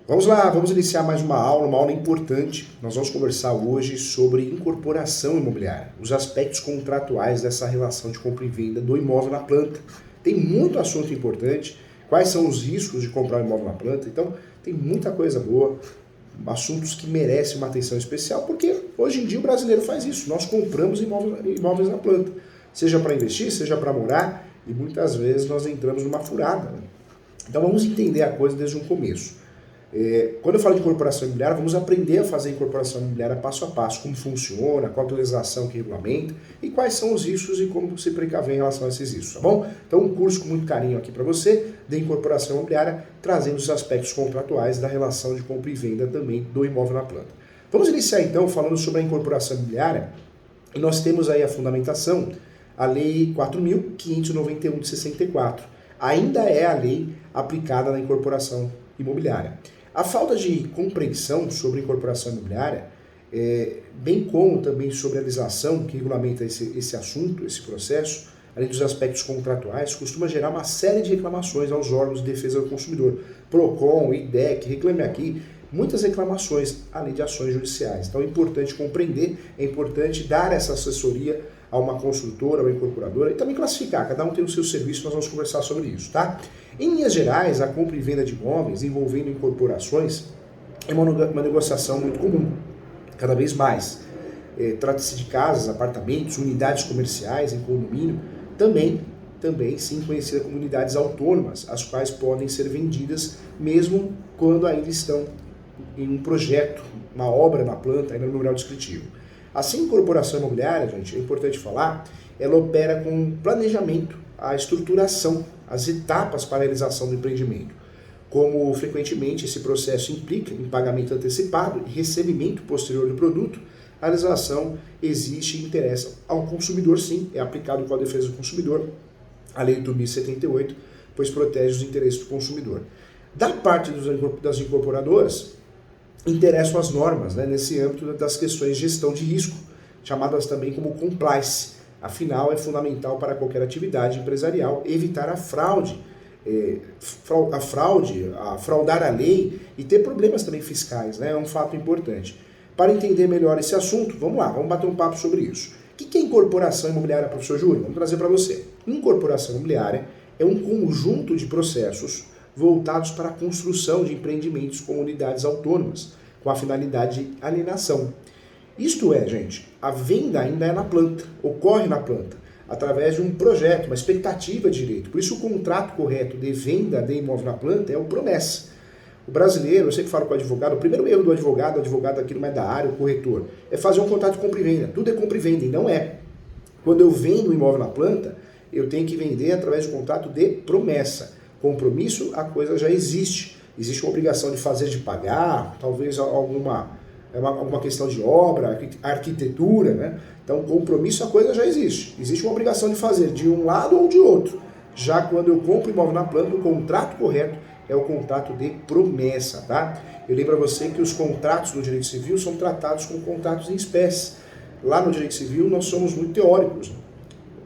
Vamos lá, vamos iniciar mais uma aula importante. Nós vamos conversar hoje sobre incorporação imobiliária, os aspectos contratuais dessa relação de compra e venda do imóvel na planta. Tem muito assunto importante, quais são os riscos de comprar um imóvel na planta, então tem muita coisa boa, assuntos que merecem uma atenção especial, porque hoje em dia o brasileiro faz isso, nós compramos imóveis na planta, seja para investir, seja para morar, e muitas vezes nós entramos numa furada, né? Então vamos entender a coisa desde um começo. Quando eu falo de incorporação imobiliária, vamos aprender a fazer a incorporação imobiliária passo a passo, como funciona, qual a legislação que regulamenta e quais são os riscos e como se precaver em relação a esses riscos, tá bom? Então um curso com muito carinho aqui para você, de incorporação imobiliária, trazendo os aspectos contratuais da relação de compra e venda também do imóvel na planta. Vamos iniciar então falando sobre a incorporação imobiliária, e nós temos aí a fundamentação, a Lei 4.591 de 64, ainda é a lei aplicada na incorporação imobiliária. A falta de compreensão sobre incorporação imobiliária, bem como também sobre a legislação que regulamenta esse assunto, esse processo, além dos aspectos contratuais, costuma gerar uma série de reclamações aos órgãos de defesa do consumidor. PROCON, IDEC, Reclame Aqui, muitas reclamações, além de ações judiciais. Então é importante compreender, é importante dar essa assessoria a uma construtora, a uma incorporadora e também classificar, cada um tem o seu serviço, nós vamos conversar sobre isso, tá? Em linhas gerais, a compra e venda de imóveis envolvendo incorporações é uma negociação muito comum, cada vez mais. Trata-se de casas, apartamentos, unidades comerciais em condomínio, também sim conhecida como unidades autônomas, as quais podem ser vendidas mesmo quando ainda estão em um projeto, uma obra na planta, ainda no memorial descritivo. Assim, a incorporação imobiliária, gente, é importante falar, ela opera com planejamento, a estruturação, as etapas para a realização do empreendimento. Como frequentemente esse processo implica em pagamento antecipado e recebimento posterior do produto, a legislação existe e interessa ao consumidor, sim, é aplicado com a defesa do consumidor, a Lei 8.078, pois protege os interesses do consumidor. Da parte das incorporadoras, interessam as normas, né, nesse âmbito das questões de gestão de risco, chamadas também como compliance. Afinal, é fundamental para qualquer atividade empresarial evitar a fraude, fraudar a lei e ter problemas também fiscais, né, é um fato importante. Para entender melhor esse assunto, vamos lá, vamos bater um papo sobre isso. O que é incorporação imobiliária, professor Júlio? Vamos trazer para você. Incorporação imobiliária é um conjunto de processos voltados para a construção de empreendimentos com unidades autônomas, com a finalidade de alienação. Isto é, gente, a venda ainda é na planta, ocorre na planta, através de um projeto, uma expectativa de direito. Por isso o contrato correto de venda de imóvel na planta é o promessa. O brasileiro, eu sempre falo com o advogado, o primeiro erro do advogado aqui não é da área, o corretor, é fazer um contrato de compra e venda. Tudo é compra e venda, e não é. Quando eu vendo um imóvel na planta, eu tenho que vender através de um contrato de promessa. Compromisso, a coisa já existe. Existe uma obrigação de fazer, de pagar, talvez alguma questão de obra, arquitetura, né? Então, compromisso, a coisa já existe. Existe uma obrigação de fazer de um lado ou de outro. Já quando eu compro imóvel na planta, o contrato correto é o contrato de promessa, tá? Eu lembro a você que os contratos do direito civil são tratados como contratos em espécie. Lá no direito civil nós somos muito teóricos.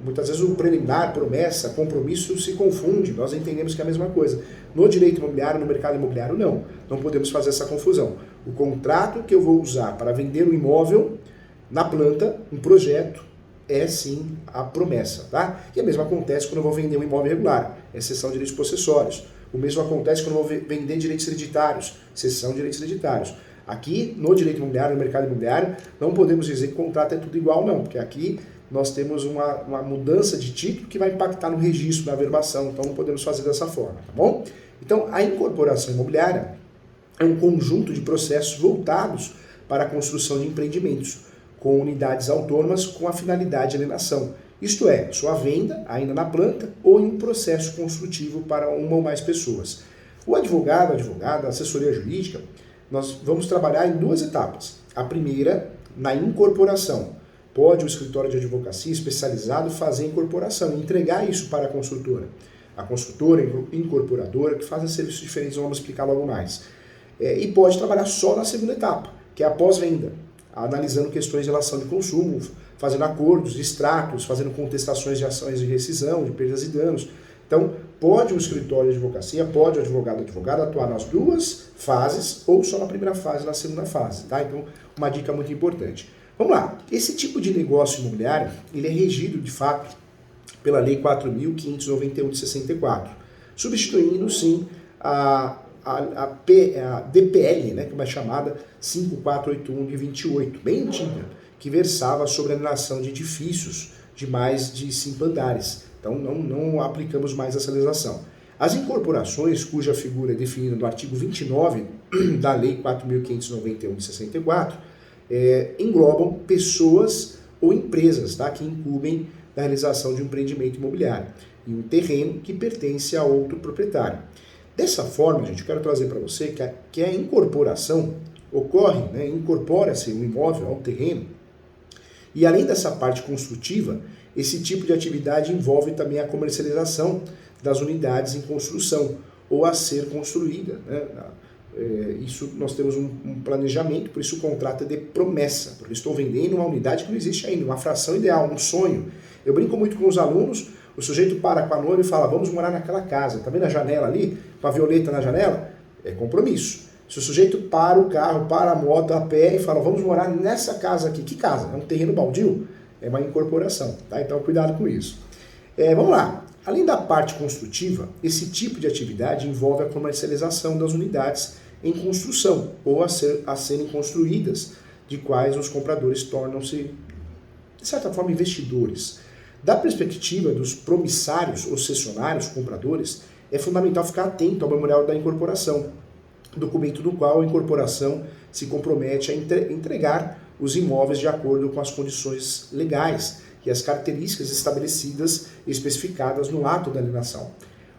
Muitas vezes o preliminar, promessa, compromisso se confunde, nós entendemos que é a mesma coisa. No direito imobiliário, no mercado imobiliário, não podemos fazer essa confusão. O contrato que eu vou usar para vender um imóvel na planta, um projeto, é sim a promessa, tá? E a mesma acontece quando eu vou vender um imóvel irregular, exceção de direitos possessórios. O mesmo acontece quando eu vou vender direitos hereditários, exceção de direitos hereditários. Aqui, no direito imobiliário, no mercado imobiliário, não podemos dizer que o contrato é tudo igual, não, porque aqui nós temos uma mudança de título que vai impactar no registro, na averbação, então não podemos fazer dessa forma, tá bom? Então, a incorporação imobiliária é um conjunto de processos voltados para a construção de empreendimentos, com unidades autônomas com a finalidade de alienação. Isto é, sua venda ainda na planta ou em um processo construtivo para uma ou mais pessoas. O advogado, a advogada, a assessoria jurídica, nós vamos trabalhar em duas etapas. A primeira, na incorporação. Pode o escritório de advocacia especializado fazer a incorporação e entregar isso para a construtora. A construtora, incorporadora, que fazem serviços diferentes, vamos explicar logo mais. E pode trabalhar só na segunda etapa, que é a pós-venda, analisando questões de relação de consumo, fazendo acordos, extratos, fazendo contestações de ações de rescisão, de perdas e danos. Então, pode o escritório de advocacia, pode o advogado atuar nas duas fases ou só na primeira fase, na segunda fase, tá? Então, uma dica muito importante. Vamos lá, esse tipo de negócio imobiliário, ele é regido, de fato, pela Lei 4.591 de 64, substituindo, sim, a DPL, né, que é chamada 5481 de 28, bem antiga, que versava sobre a alienação de edifícios de mais de 5 andares. Então não aplicamos mais essa legislação. As incorporações, cuja figura é definida no artigo 29 da Lei 4.591 de 64, englobam pessoas ou empresas, tá, que incumbem da realização de um empreendimento imobiliário em um terreno que pertence a outro proprietário. Dessa forma, gente, eu quero trazer para você que a incorporação ocorre, né, incorpora-se um imóvel ao terreno, e além dessa parte construtiva, esse tipo de atividade envolve também a comercialização das unidades em construção ou a ser construída, né? Isso nós temos um planejamento, por isso o contrato é de promessa, porque estou vendendo uma unidade que não existe ainda, uma fração ideal, um sonho. Eu brinco muito com os alunos, o sujeito para com a noiva e fala, vamos morar naquela casa, tá vendo a janela ali, com a violeta na janela? É compromisso. Se o sujeito para o carro, para a moto, a pé e fala, vamos morar nessa casa aqui, que casa? É um terreno baldio? É uma incorporação, tá? Então cuidado com isso. Vamos lá. Além da parte construtiva, esse tipo de atividade envolve a comercialização das unidades em construção ou a serem construídas, de quais os compradores tornam-se, de certa forma, investidores. Da perspectiva dos promissários ou cessionários compradores, é fundamental ficar atento ao memorial da incorporação, documento no qual a incorporação se compromete a entregar os imóveis de acordo com as condições legais e as características estabelecidas e especificadas no ato da alienação.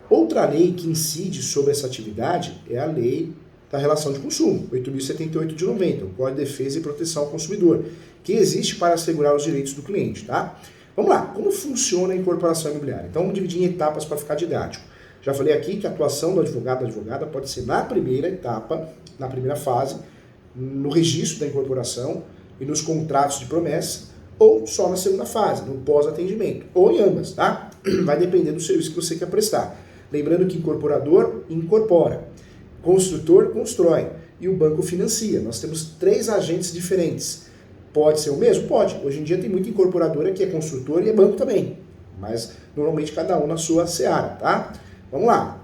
Outra lei que incide sobre essa atividade é a Lei da Relação de Consumo, 8.078 de 90, o Código de Defesa e Proteção ao Consumidor, que existe para assegurar os direitos do cliente, tá? Vamos lá, como funciona a incorporação imobiliária? Então vamos dividir em etapas para ficar didático. Já falei aqui que a atuação do advogado ou advogada pode ser na primeira etapa, na primeira fase, no registro da incorporação e nos contratos de promessa, ou só na segunda fase, no pós-atendimento, ou em ambas, tá? Vai depender do serviço que você quer prestar. Lembrando que incorporador incorpora, construtor constrói e o banco financia. Nós temos 3 agentes diferentes. Pode ser o mesmo? Pode. Hoje em dia tem muita incorporadora que é construtor e é banco também, mas normalmente cada um na sua seara, tá? Vamos lá.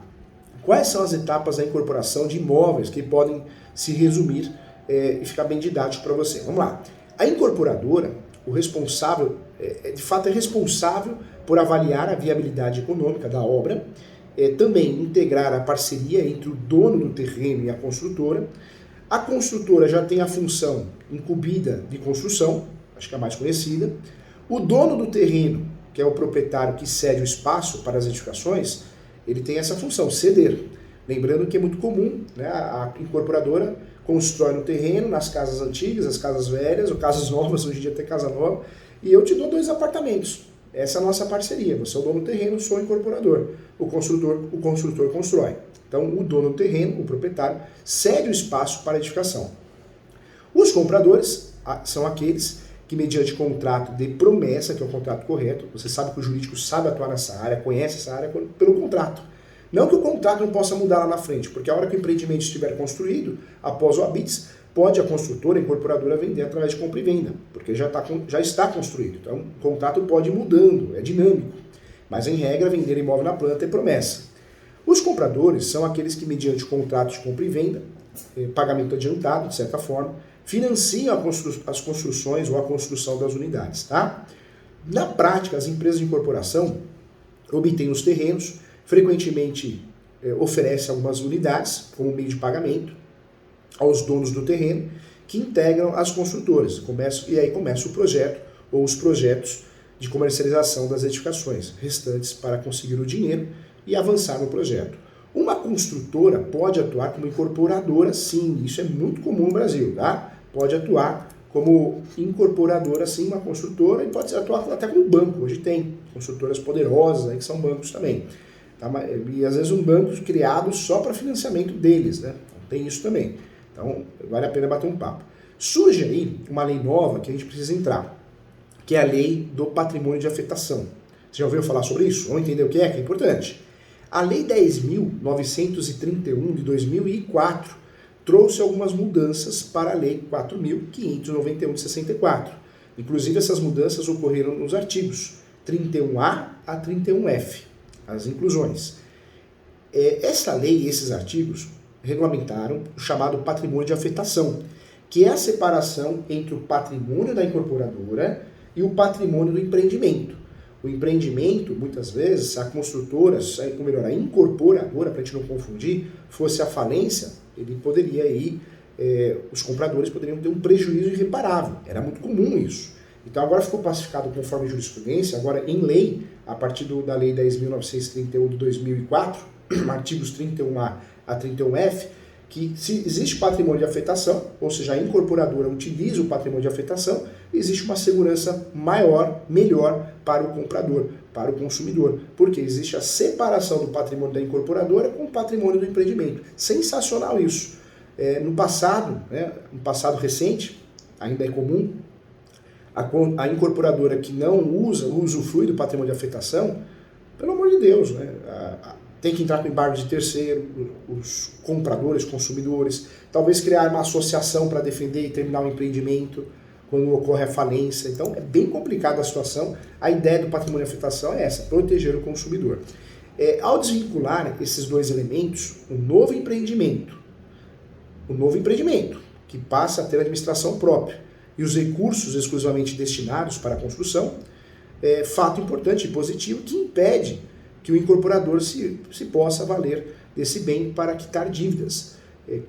Quais são as etapas da incorporação de imóveis que podem se resumir e ficar bem didático para você? Vamos lá. A incorporadora, o responsável, de fato é responsável por avaliar a viabilidade econômica da obra, também integrar a parceria entre o dono do terreno e a construtora. A construtora já tem a função incumbida de construção, acho que é a mais conhecida. O dono do terreno, que é o proprietário que cede o espaço para as edificações, ele tem essa função, ceder. Lembrando que é muito comum, né, a incorporadora constrói no terreno, nas casas antigas, as casas velhas, ou casas novas, hoje em dia tem casa nova, e eu te dou 2 apartamentos. Essa é a nossa parceria. Você é o dono do terreno, eu sou o incorporador. O construtor constrói. Então, o dono do terreno, o proprietário, cede o espaço para a edificação. Os compradores são aqueles que, mediante contrato de promessa, que é o contrato correto, você sabe que o jurídico sabe atuar nessa área, conhece essa área pelo contrato. Não que o contrato não possa mudar lá na frente, porque a hora que o empreendimento estiver construído, após o habite, pode a construtora, a incorporadora vender através de compra e venda, porque já está construído. Então, o contrato pode ir mudando, é dinâmico. Mas, em regra, vender imóvel na planta é promessa. Os compradores são aqueles que, mediante contratos de compra e venda, pagamento adiantado, de certa forma, financiam as construções ou a construção das unidades. Tá? Na prática, as empresas de incorporação obtêm os terrenos, frequentemente oferecem algumas unidades como meio de pagamento aos donos do terreno, que integram as construtoras. E aí começa o projeto ou os projetos de comercialização das edificações restantes para conseguir o dinheiro e avançar no projeto. Uma construtora pode atuar como incorporadora, sim, isso é muito comum no Brasil, tá? Pode atuar como incorporadora, sim, uma construtora, e pode atuar até como banco. Hoje tem construtoras poderosas aí que são bancos também. Tá? E às vezes um banco criado só para financiamento deles, né? Então, tem isso também. Então, vale a pena bater um papo. Surge aí uma lei nova que a gente precisa entrar, que é a lei do patrimônio de afetação. Você já ouviu falar sobre isso? Vamos entender o que é importante. A Lei 10.931 de 2004 trouxe algumas mudanças para a Lei 4.591 de 64. Inclusive, essas mudanças ocorreram nos artigos 31A a 31F, as inclusões. Essa lei e esses artigos regulamentaram o chamado patrimônio de afetação, que é a separação entre o patrimônio da incorporadora e o patrimônio do empreendimento. O empreendimento, muitas vezes, a construtora, ou melhor, a incorporadora, para a gente não confundir, fosse a falência, ele poderia ir, os compradores poderiam ter um prejuízo irreparável. Era muito comum isso. Então agora ficou pacificado conforme jurisprudência, agora em lei, a partir da Lei 10.931 de 2004, artigos 31A a 31F, que se existe patrimônio de afetação, ou seja, a incorporadora utiliza o patrimônio de afetação, existe uma segurança maior, melhor para o comprador, para o consumidor, porque existe a separação do patrimônio da incorporadora com o patrimônio do empreendimento. Sensacional isso. No passado, no passado recente, ainda é comum, a incorporadora que não usufrui do patrimônio de afetação, pelo amor de Deus, tem que entrar com embargo de terceiro, os compradores, consumidores, talvez criar uma associação para defender e terminar o empreendimento quando ocorre a falência. Então é bem complicada a situação. A ideia do patrimônio de afetação é essa, proteger o consumidor. Ao desvincular esses dois elementos, o novo empreendimento, que passa a ter administração própria, e os recursos exclusivamente destinados para a construção, é fato importante e positivo que impede que o incorporador se possa valer desse bem para quitar dívidas,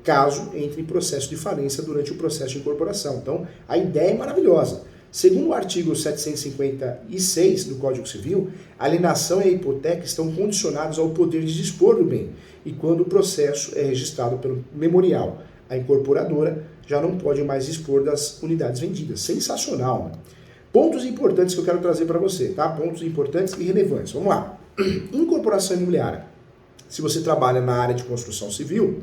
caso entre em processo de falência durante o processo de incorporação. Então, a ideia é maravilhosa. Segundo o artigo 756 do Código Civil, a alienação e a hipoteca estão condicionados ao poder de dispor do bem, e quando o processo é registrado pelo memorial, a incorporadora já não pode mais dispor das unidades vendidas. Sensacional, né? Pontos importantes que eu quero trazer para você, tá? Pontos importantes e relevantes. Vamos lá. Incorporação imobiliária. Se você trabalha na área de construção civil,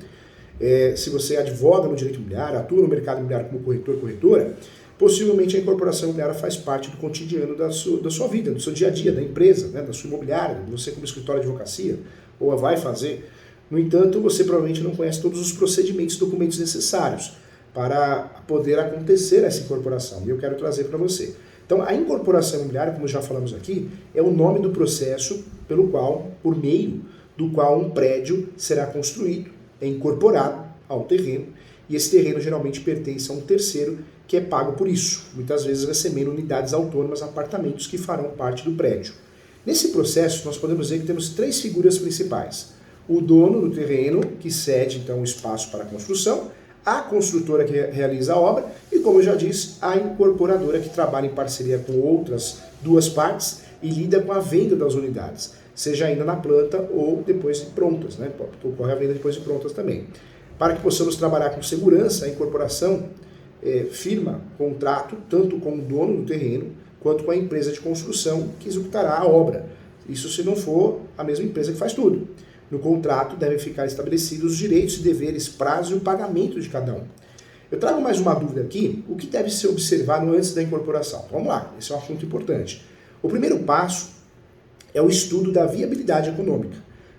se você advoga no direito imobiliário, atua no mercado imobiliário como corretor, corretora, possivelmente a incorporação imobiliária faz parte do cotidiano da sua vida, do seu dia a dia, da empresa, da sua imobiliária, você como escritório de advocacia, ou vai fazer. No entanto, você provavelmente não conhece todos os procedimentos e documentos necessários para poder acontecer essa incorporação, e eu quero trazer para você. Então, a incorporação imobiliária, como já falamos aqui, é o nome do processo por meio do qual um prédio será construído, é incorporado ao terreno, e esse terreno geralmente pertence a um terceiro que é pago por isso, muitas vezes recebendo unidades autônomas, apartamentos que farão parte do prédio. Nesse processo, nós podemos dizer que temos três figuras principais. O dono do terreno, que cede então o espaço para a construção, a construtora que realiza a obra e, como eu já disse, a incorporadora que trabalha em parceria com outras duas partes e lida com a venda das unidades, seja ainda na planta ou depois de prontas, ocorre a venda depois de prontas também. Para que possamos trabalhar com segurança, a incorporação firma contrato tanto com o dono do terreno quanto com a empresa de construção que executará a obra. Isso se não for a mesma empresa que faz tudo. No contrato devem ficar estabelecidos os direitos e deveres, prazo e o pagamento de cada um. Eu trago mais uma dúvida aqui, o que deve ser observado antes da incorporação? Vamos lá, esse é um assunto importante. O primeiro passo é o estudo da viabilidade econômica.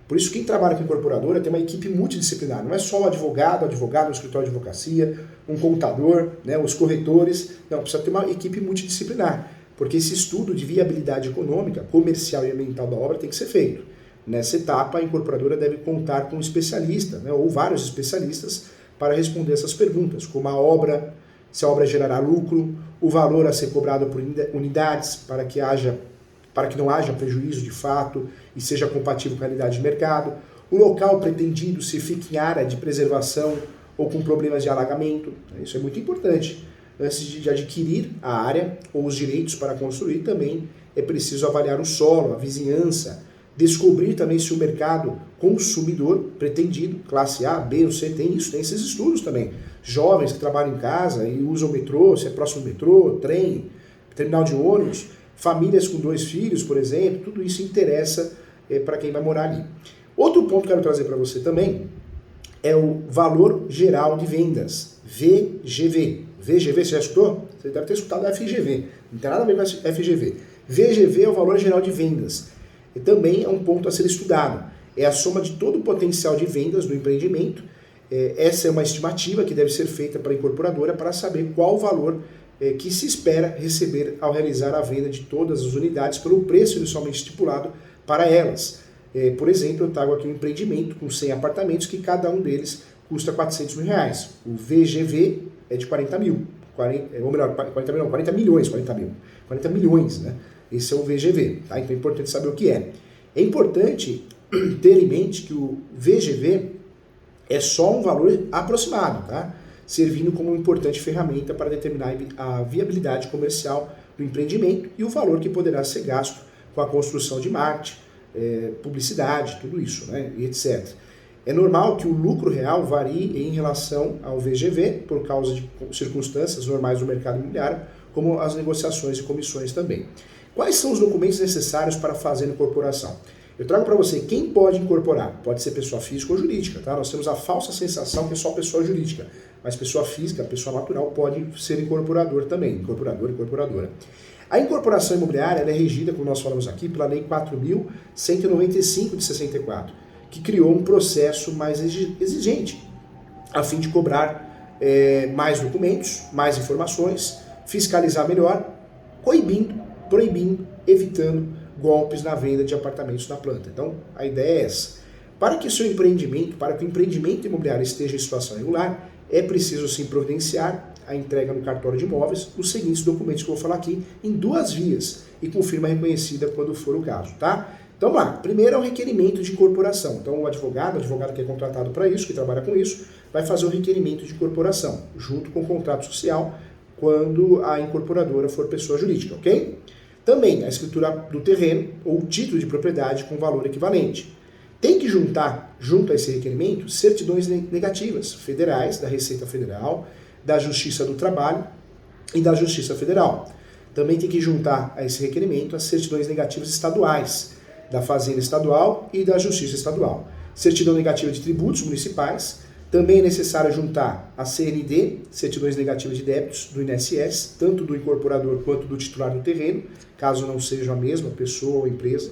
Por isso, quem trabalha com incorporadora tem uma equipe multidisciplinar. Não é só o advogado no escritório de advocacia, um contador, os corretores. Não, precisa ter uma equipe multidisciplinar. Porque esse estudo de viabilidade econômica, comercial e ambiental da obra tem que ser feito. Nessa etapa, a incorporadora deve contar com um especialista, ou vários especialistas, para responder essas perguntas, como se a obra gerará lucro, o valor a ser cobrado por unidades, para que não haja prejuízo de fato e seja compatível com a realidade de mercado, o local pretendido se fica em área de preservação ou com problemas de alagamento. Isso é muito importante. Antes de adquirir a área ou os direitos para construir, também é preciso avaliar o solo, a vizinhança, descobrir também se o mercado consumidor pretendido, classe A, B ou C, tem esses estudos também. Jovens que trabalham em casa e usam o metrô, se é próximo do metrô, trem, terminal de ônibus, famílias com 2 filhos, por exemplo, tudo isso interessa para quem vai morar ali. Outro ponto que eu quero trazer para você também é o valor geral de vendas, VGV. VGV, você já escutou? Você deve ter escutado FGV, não tem nada a ver com FGV. VGV é o valor geral de vendas. E também é um ponto a ser estudado. é a soma de todo o potencial de vendas do empreendimento. Essa é uma estimativa que deve ser feita para a incorporadora para saber qual o valor que se espera receber ao realizar a venda de todas as unidades pelo preço inicialmente estipulado para elas. Por exemplo, eu trago aqui um empreendimento com 100 apartamentos que cada um deles custa R$400 mil. O VGV é de 40 mil. 40 milhões, 40 milhões, né? Esse é o VGV, tá? Então é importante saber o que é. É importante ter em mente que o VGV é só um valor aproximado, tá? Servindo como uma importante ferramenta para determinar a viabilidade comercial do empreendimento e o valor que poderá ser gasto com a construção de marketing, publicidade, tudo isso, né? E etc. É normal que o lucro real varie em relação ao VGV por causa de circunstâncias normais do mercado imobiliário, como as negociações e comissões também. Quais são os documentos necessários para fazer a incorporação? Eu trago para você quem pode incorporar. Pode ser pessoa física ou jurídica, tá? Nós temos a falsa sensação que é só pessoa jurídica, mas pessoa física, pessoa natural pode ser incorporador também, incorporador, incorporadora. A incorporação imobiliária ela é regida, como nós falamos aqui, pela Lei 4.195 de 64, que criou um processo mais exigente, a fim de cobrar mais documentos, mais informações, fiscalizar melhor, proibindo, evitando golpes na venda de apartamentos na planta. Então, a ideia é essa. Para que o empreendimento imobiliário esteja em situação regular, é preciso sim providenciar a entrega no cartório de imóveis os seguintes documentos que eu vou falar aqui em 2 vias e com firma reconhecida quando for o caso, tá? Então, vamos lá. Primeiro é o requerimento de incorporação. Então, o advogado que é contratado para isso, que trabalha com isso, vai fazer o requerimento de incorporação, junto com o contrato social, quando a incorporadora for pessoa jurídica, ok? Também a escritura do terreno ou título de propriedade com valor equivalente. Tem que juntar, junto a esse requerimento, certidões negativas federais, da Receita Federal, da Justiça do Trabalho e da Justiça Federal. Também tem que juntar a esse requerimento as certidões negativas estaduais, da Fazenda Estadual e da Justiça Estadual. Certidão negativa de tributos municipais. Também é necessário juntar a CND, certidões negativas de débitos do INSS, tanto do incorporador quanto do titular do terreno, caso não seja a mesma pessoa ou empresa.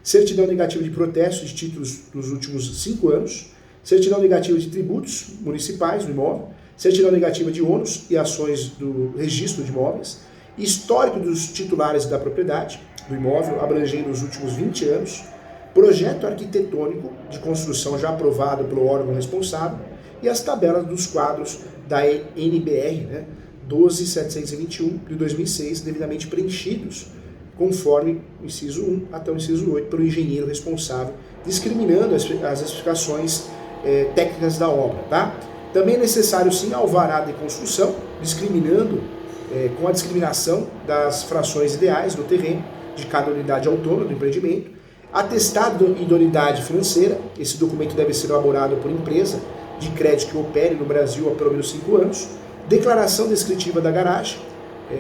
Certidão negativa de protesto de títulos dos últimos 5 anos. Certidão negativa de tributos municipais do imóvel. Certidão negativa de ônus e ações do registro de imóveis. Histórico dos titulares da propriedade do imóvel, abrangendo os últimos 20 anos. Projeto arquitetônico de construção já aprovado pelo órgão responsável. E as tabelas dos quadros da NBR, né, 12.721 de 2006, devidamente preenchidos, conforme o inciso 1 até o inciso 8, pelo engenheiro responsável, discriminando as especificações técnicas da obra. Tá? Também é necessário, sim, alvará de construção, discriminando com a discriminação das frações ideais do terreno, de cada unidade autônoma do empreendimento. Atestado de idoneidade financeira, esse documento deve ser elaborado por empresa de crédito que opere no Brasil há pelo menos 5 anos. Declaração descritiva da garagem,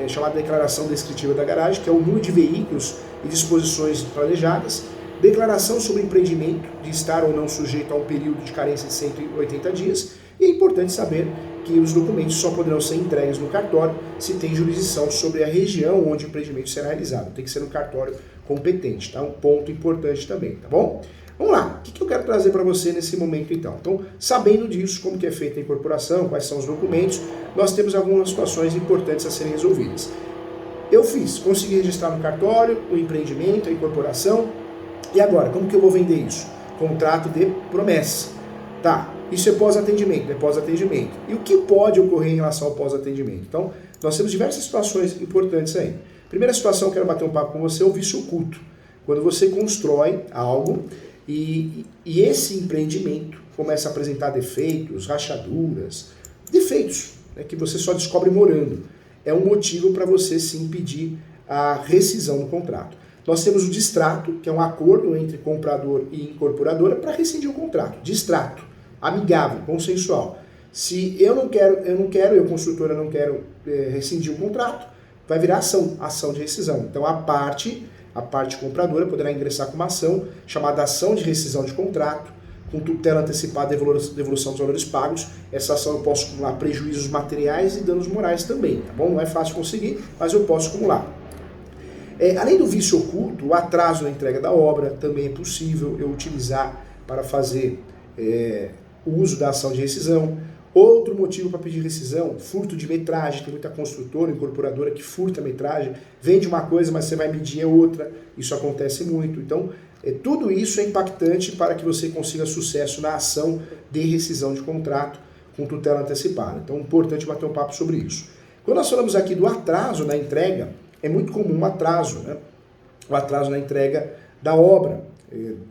chamada declaração descritiva da garagem, que é o número de veículos e disposições planejadas. Declaração sobre o empreendimento de estar ou não sujeito a um período de carência de 180 dias. E é importante saber que os documentos só poderão ser entregues no cartório se tem jurisdição sobre a região onde o empreendimento será realizado. Tem que ser no cartório competente, tá? Um ponto importante também, tá bom? Vamos lá, o que eu quero trazer para você nesse momento então? Então, sabendo disso, como que é feita a incorporação, quais são os documentos, nós temos algumas situações importantes a serem resolvidas. Eu consegui registrar no cartório o empreendimento, a incorporação, e agora, como que eu vou vender isso? Contrato de promessa. Tá, isso é pós-atendimento, pós-atendimento. E o que pode ocorrer em relação ao pós-atendimento? Então, nós temos diversas situações importantes aí. Primeira situação, eu quero bater um papo com você, é o vício oculto. Quando você constrói algo e esse empreendimento começa a apresentar defeitos, rachaduras, defeitos, né, que você só descobre morando. É um motivo para você sim pedir a rescisão do contrato. Nós temos o distrato, que é um acordo entre comprador e incorporadora para rescindir o contrato. Distrato, amigável, consensual. Se eu construtora não quero rescindir o contrato, vai virar ação de rescisão. Então a parte compradora poderá ingressar com uma ação chamada ação de rescisão de contrato, com tutela antecipada e devolução dos valores pagos. Essa ação eu posso acumular prejuízos materiais e danos morais também, tá bom? Não é fácil conseguir, mas eu posso acumular. Além do vício oculto, o atraso na entrega da obra também é possível eu utilizar para fazer o uso da ação de rescisão. Outro motivo para pedir rescisão, furto de metragem. Tem muita construtora, incorporadora que furta a metragem, vende uma coisa, mas você vai medir outra. Isso acontece muito. Então, tudo isso é impactante para que você consiga sucesso na ação de rescisão de contrato com tutela antecipada. Então, é importante bater um papo sobre isso. Quando nós falamos aqui do atraso na entrega, é muito comum o atraso, né? O atraso na entrega da obra,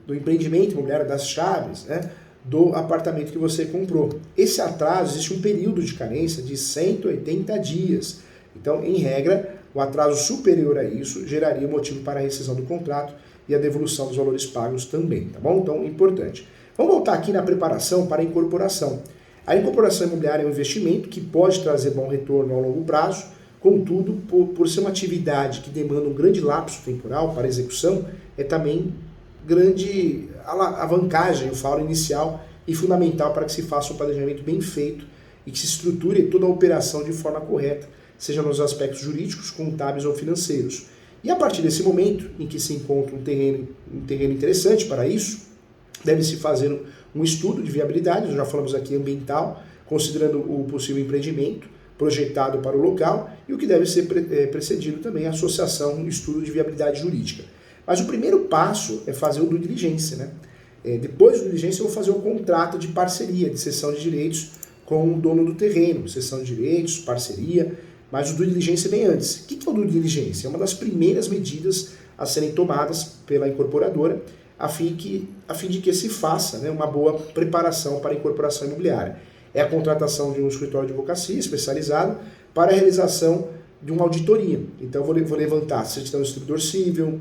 do empreendimento imobiliário, das chaves, né? Do apartamento que você comprou. Esse atraso, existe um período de carência de 180 dias. Então, em regra, o atraso superior a isso geraria motivo para a rescisão do contrato e a devolução dos valores pagos também, tá bom? Então, importante. Vamos voltar aqui na preparação para a incorporação. A incorporação imobiliária é um investimento que pode trazer bom retorno ao longo prazo, contudo, por ser uma atividade que demanda um grande lapso temporal para execução, é também grande alavancagem, eu falo, inicial e fundamental para que se faça um planejamento bem feito e que se estruture toda a operação de forma correta, seja nos aspectos jurídicos, contábeis ou financeiros. E a partir desse momento em que se encontra um terreno interessante para isso, deve-se fazer um estudo de viabilidade, nós já falamos aqui ambiental, considerando o possível empreendimento projetado para o local e o que deve ser precedido também a associação, um estudo de viabilidade jurídica. Mas o primeiro passo é fazer o due diligence, né? Depois do due diligence eu vou fazer um contrato de parceria, de cessão de direitos com o dono do terreno, cessão de direitos, parceria, mas o due diligence vem antes. O que é o due diligence? É uma das primeiras medidas a serem tomadas pela incorporadora a fim de que se faça, né, uma boa preparação para a incorporação imobiliária. É a contratação de um escritório de advocacia especializado para a realização de uma auditoria. Então eu vou levantar certidão do distribuidor civil,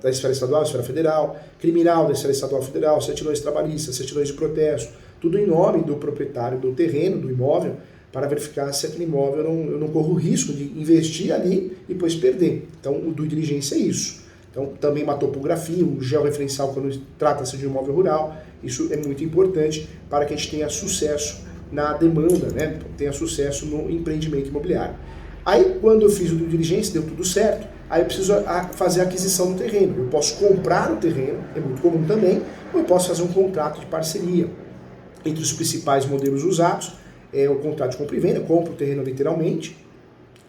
da esfera estadual, esfera federal, criminal da esfera estadual federal, certidões trabalhistas, certidões de protesto, tudo em nome do proprietário do terreno, do imóvel, para verificar se aquele imóvel eu não corro o risco de investir ali e depois perder. Então o due diligence é isso. Então também uma topografia, um georreferencial quando trata-se de um imóvel rural, isso é muito importante para que a gente tenha sucesso na demanda, né? Tenha sucesso no empreendimento imobiliário. Aí quando eu fiz o due diligence, deu tudo certo, aí eu preciso fazer a aquisição do terreno. Eu posso comprar o terreno, é muito comum também, ou eu posso fazer um contrato de parceria. Entre os principais modelos usados é o contrato de compra e venda, compro o terreno literalmente,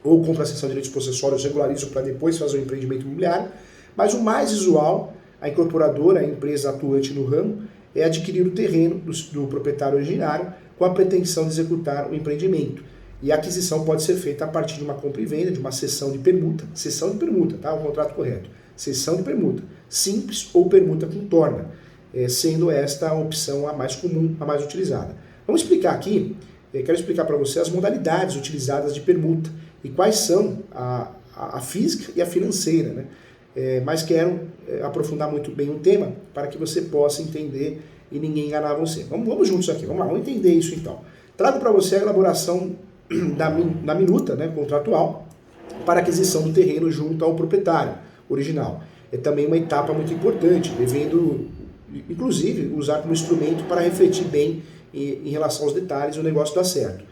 ou compro a cessão de direitos possessórios, regularizo para depois fazer o empreendimento imobiliário. Mas o mais usual, a incorporadora, a empresa atuante no ramo, é adquirir o terreno do proprietário originário com a pretensão de executar o empreendimento. E a aquisição pode ser feita a partir de uma compra e venda, de uma cessão de permuta, tá? O contrato correto. Cessão de permuta, simples ou permuta com torna, sendo esta a opção a mais comum, a mais utilizada. Vamos explicar aqui, quero explicar para você as modalidades utilizadas de permuta e quais são a física e a financeira, né? Mas quero aprofundar muito bem o tema para que você possa entender e ninguém enganar você. Vamos juntos aqui, vamos lá, vamos entender isso então. Trago para você a elaboração da minuta, né, contratual para aquisição do terreno junto ao proprietário original. É também uma etapa muito importante, devendo, inclusive, usar como instrumento para refletir bem em relação aos detalhes e o negócio dar certo.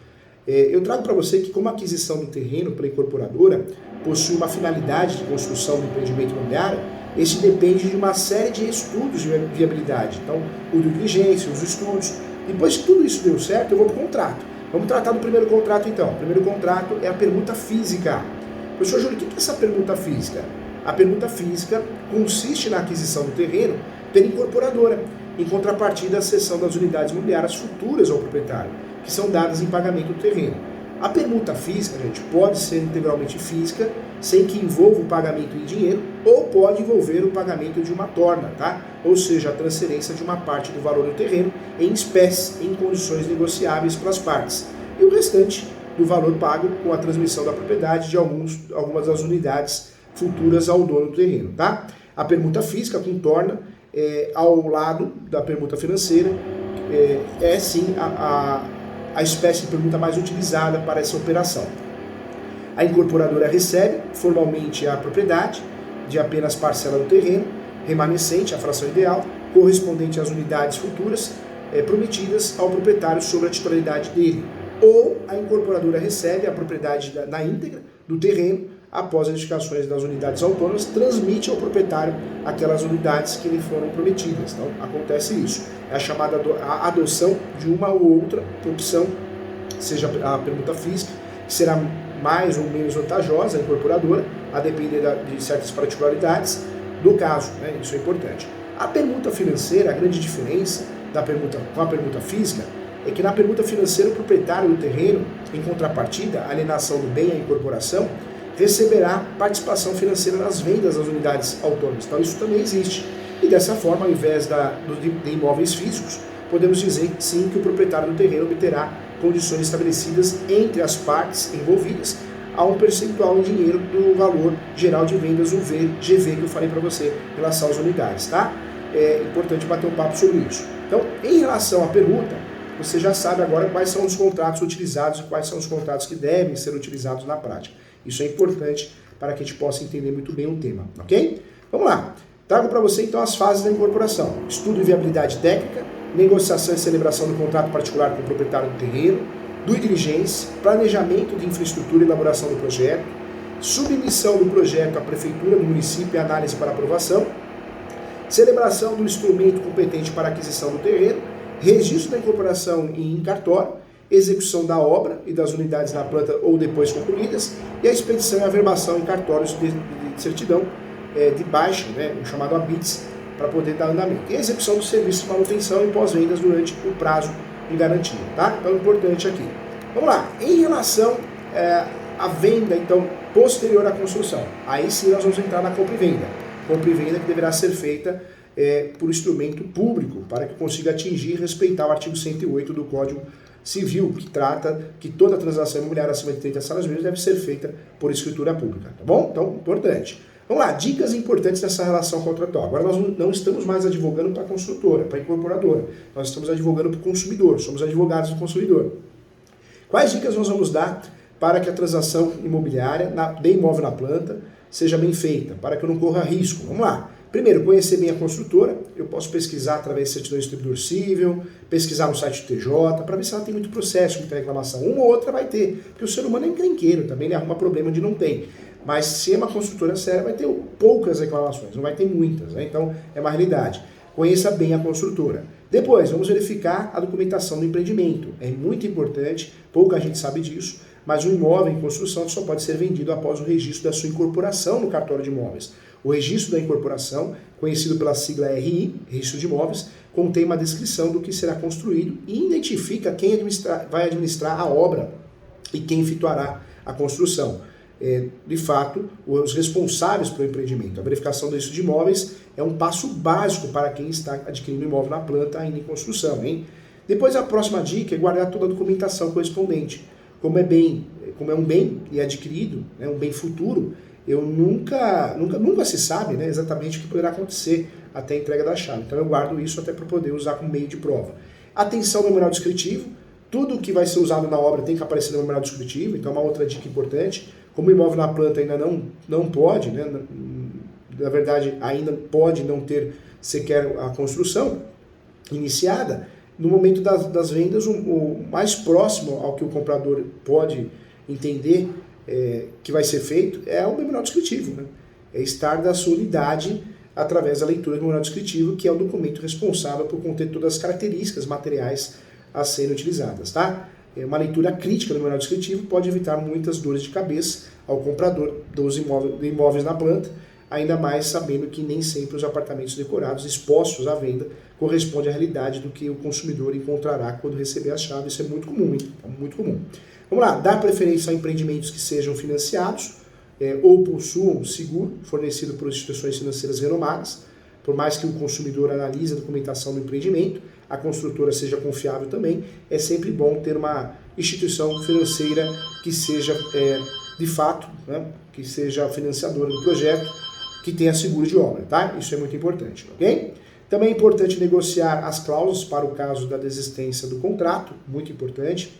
Eu trago para você que como a aquisição do terreno pela incorporadora possui uma finalidade de construção do empreendimento imobiliário, esse depende de uma série de estudos de viabilidade. Então, o due diligence, os estudos. Depois que tudo isso deu certo, eu vou para o contrato. Vamos tratar do primeiro contrato então. O primeiro contrato é a permuta física. Professor Júlio, o que é essa permuta física? A permuta física consiste na aquisição do terreno pela incorporadora, em contrapartida à cessão das unidades imobiliárias futuras ao proprietário, que são dadas em pagamento do terreno. A permuta física, gente, pode ser integralmente física, sem que envolva o pagamento em dinheiro, ou pode envolver o pagamento de uma torna, tá? Ou seja, a transferência de uma parte do valor do terreno em espécie, em condições negociáveis para as partes. E o restante do valor pago com a transmissão da propriedade de algumas das unidades futuras ao dono do terreno, tá? A permuta física com torna, ao lado da permuta financeira, é sim a espécie de permuta mais utilizada para essa operação. A incorporadora recebe formalmente a propriedade de apenas parcela do terreno, remanescente, a fração ideal, correspondente às unidades futuras prometidas ao proprietário sobre a titularidade dele. Ou a incorporadora recebe a propriedade na íntegra do terreno, após as edificações das unidades autônomas, transmite ao proprietário aquelas unidades que lhe foram prometidas. Então, acontece isso. É a chamada adoção de uma ou outra opção, seja a permuta física, que será mais ou menos vantajosa à incorporadora, a depender de certas particularidades do caso, né? Isso é importante. A permuta financeira, a grande diferença da permuta com a permuta física, é que na permuta financeira o proprietário do terreno, em contrapartida, a alienação do bem à incorporação, receberá participação financeira nas vendas das unidades autônomas. Então isso também existe. E dessa forma, ao invés de imóveis físicos, podemos dizer sim que o proprietário do terreno obterá condições estabelecidas entre as partes envolvidas a um percentual em dinheiro do valor geral de vendas, o VGV, que eu falei para você em relação às unidades, tá? É importante bater um papo sobre isso. Então, em relação à permuta, você já sabe agora quais são os contratos utilizados e quais são os contratos que devem ser utilizados na prática. Isso é importante para que a gente possa entender muito bem o tema, ok? Vamos lá. Trago para você então as fases da incorporação. Estudo e viabilidade técnica, negociação e celebração do contrato particular com o proprietário do terreno, due diligence, planejamento de infraestrutura e elaboração do projeto, submissão do projeto à prefeitura do município e análise para aprovação, celebração do instrumento competente para aquisição do terreno, registro da incorporação em cartório, execução da obra e das unidades na planta ou depois concluídas, e a expedição e averbação em cartórios de certidão de baixa, né, o chamado ABITS, para poder dar andamento. E a execução do serviço de manutenção e pós-vendas durante o prazo de garantia, tá? Então, importante aqui. Vamos lá. Em relação à venda, então, posterior à construção, aí sim nós vamos entrar na compra e venda. Compra e venda que deverá ser feita por instrumento público, para que consiga atingir e respeitar o artigo 108 do Código Civil, que trata que toda transação imobiliária acima de 30 salários mínimos deve ser feita por escritura pública, tá bom? Então, importante. Vamos lá, dicas importantes nessa relação contratual. Agora nós não estamos mais advogando para a construtora, para a incorporadora. Nós estamos advogando para o consumidor, somos advogados do consumidor. Quais dicas nós vamos dar para que a transação imobiliária de imóvel na planta seja bem feita, para que eu não corra risco? Vamos lá. Primeiro, conhecer bem a construtora. Eu posso pesquisar através de certidão de distribuidor civil, pesquisar no site do TJ, para ver se ela tem muito processo, muita reclamação. Uma ou outra vai ter, porque o ser humano é encrenqueiro, também ele arruma problema onde não tem. Mas se é uma construtora séria, vai ter poucas reclamações, não vai ter muitas, né? Então é uma realidade. Conheça bem a construtora. Depois, vamos verificar a documentação do empreendimento. É muito importante, pouca gente sabe disso, mas um imóvel em construção só pode ser vendido após o registro da sua incorporação no cartório de imóveis. O registro da incorporação, conhecido pela sigla RI, Registro de Imóveis, contém uma descrição do que será construído e identifica quem vai administrar a obra e quem efetuará a construção. De fato, os responsáveis pelo empreendimento. A verificação do registro de imóveis é um passo básico para quem está adquirindo imóvel na planta ainda em construção, hein? Depois, a próxima dica é guardar toda a documentação correspondente. Como é um bem e é adquirido, né, um bem futuro, nunca se sabe, né, exatamente o que poderá acontecer até a entrega da chave. Então eu guardo isso até para poder usar como meio de prova. Atenção ao memorial descritivo. Tudo que vai ser usado na obra tem que aparecer no memorial descritivo, então é uma outra dica importante. Como o imóvel na planta ainda não pode, né, na verdade ainda pode não ter sequer a construção iniciada, no momento das vendas, o mais próximo ao que o comprador pode entender que vai ser feito é o memorial descritivo, né? É estar da sua unidade através da leitura do memorial descritivo, que é o documento responsável por conter todas as características materiais a serem utilizadas, tá? Uma leitura crítica do memorial descritivo pode evitar muitas dores de cabeça ao comprador dos imóveis na planta, ainda mais sabendo que nem sempre os apartamentos decorados expostos à venda correspondem à realidade do que o consumidor encontrará quando receber a chave. Isso é muito comum, hein? É muito comum. Vamos lá, dar preferência a empreendimentos que sejam financiados ou possuam seguro fornecido por instituições financeiras renomadas. Por mais que o consumidor analise a documentação do empreendimento, a construtora seja confiável também, é sempre bom ter uma instituição financeira que seja, de fato, né, que seja financiadora do projeto, que tenha seguro de obra, tá? Isso é muito importante, ok? Também é importante negociar as cláusulas para o caso da desistência do contrato, muito importante.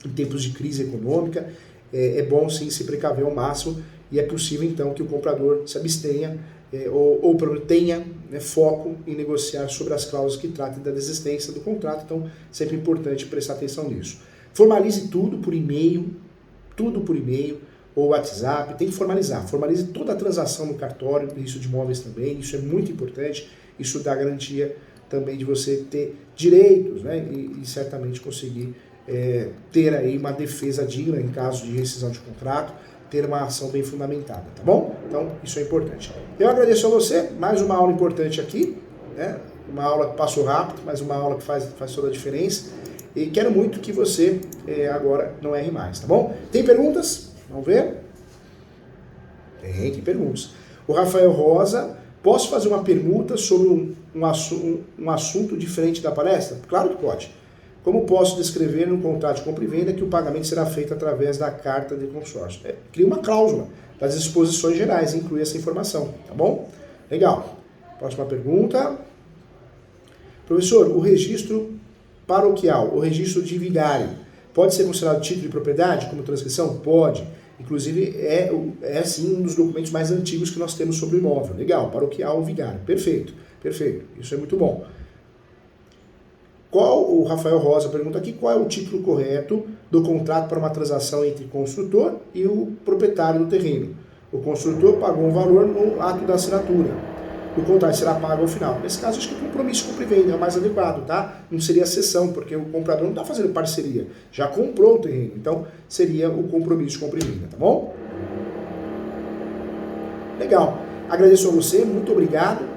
Em tempos de crise econômica, é bom sim se precaver ao máximo e é possível então que o comprador se abstenha ou tenha foco em negociar sobre as cláusulas que tratem da desistência do contrato, então sempre importante prestar atenção nisso. Formalize tudo por e-mail, ou WhatsApp, tem que formalizar. Formalize toda a transação no cartório, isso de imóveis também, isso é muito importante, isso dá garantia também de você ter direitos, né, e certamente conseguir ter aí uma defesa digna em caso de rescisão de contrato, ter uma ação bem fundamentada, tá bom? Então, isso é importante. Eu agradeço a você, mais uma aula importante aqui, né? Uma aula que passou rápido, mas uma aula que faz toda a diferença. E quero muito que você agora não erre mais, tá bom? Tem perguntas? Vamos ver? Tem perguntas. O Rafael Rosa, posso fazer uma permuta sobre um assunto diferente da palestra? Claro que pode. Como posso descrever no contrato de compra e venda que o pagamento será feito através da carta de consórcio? Cria uma cláusula das disposições gerais e inclui essa informação, tá bom? Legal. Próxima pergunta. Professor, o registro paroquial, o registro de vigário, pode ser considerado título de propriedade como transcrição? Pode. Inclusive, é sim um dos documentos mais antigos que nós temos sobre o imóvel. Legal, paroquial ou vigário. Perfeito, perfeito. Isso é muito bom. O Rafael Rosa pergunta aqui, qual é o título correto do contrato para uma transação entre o construtor e o proprietário do terreno? O construtor pagou um valor no ato da assinatura. O contrato será pago ao final. Nesse caso, acho que o compromisso de compra e venda é o mais adequado, tá? Não seria a cessão, porque o comprador não está fazendo parceria, já comprou o terreno. Então, seria o compromisso de compra e venda, tá bom? Legal. Agradeço a você, muito obrigado.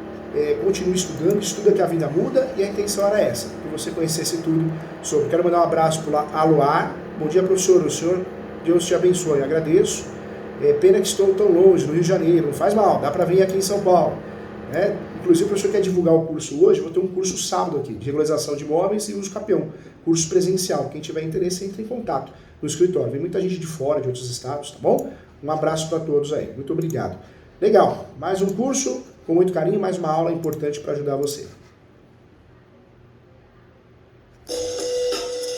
Continue estudando, estuda que a vida muda e a intenção era essa, que você conhecesse tudo sobre. Quero mandar um abraço para o Aloar. Bom dia, professor. O senhor, Deus te abençoe. Agradeço. Pena que estou tão longe, no Rio de Janeiro. Não faz mal, dá para vir aqui em São Paulo. Inclusive, o professor quer divulgar o curso hoje. Vou ter um curso sábado aqui, de regularização de imóveis e uso capião. Curso presencial. Quem tiver interesse, entre em contato no escritório. Vem muita gente de fora, de outros estados, tá bom? Um abraço para todos aí. Muito obrigado. Legal. Mais um curso com muito carinho, mais uma aula importante para ajudar você.